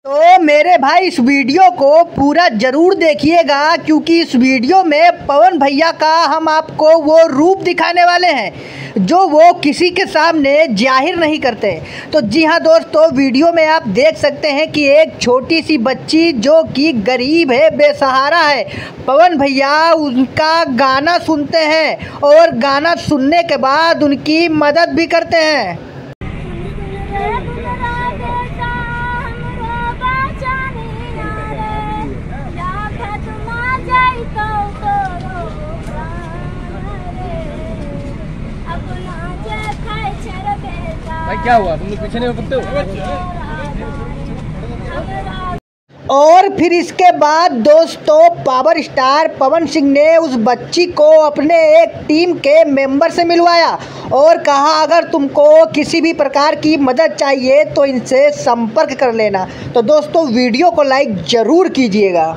तो मेरे भाई इस वीडियो को पूरा ज़रूर देखिएगा, क्योंकि इस वीडियो में पवन भैया का हम आपको वो रूप दिखाने वाले हैं जो वो किसी के सामने जाहिर नहीं करते। तो जी हाँ दोस्तों, वीडियो में आप देख सकते हैं कि एक छोटी सी बच्ची जो कि गरीब है, बेसहारा है, पवन भैया उनका गाना सुनते हैं और गाना सुनने के बाद उनकी मदद भी करते हैं। भाई क्या हुआ, तुम लोग पीछे नहीं रुकते हो? और फिर इसके बाद दोस्तों पावर स्टार पवन सिंह ने उस बच्ची को अपने एक टीम के मेंबर से मिलवाया और कहा अगर तुमको किसी भी प्रकार की मदद चाहिए तो इनसे संपर्क कर लेना। तो दोस्तों वीडियो को लाइक ज़रूर कीजिएगा।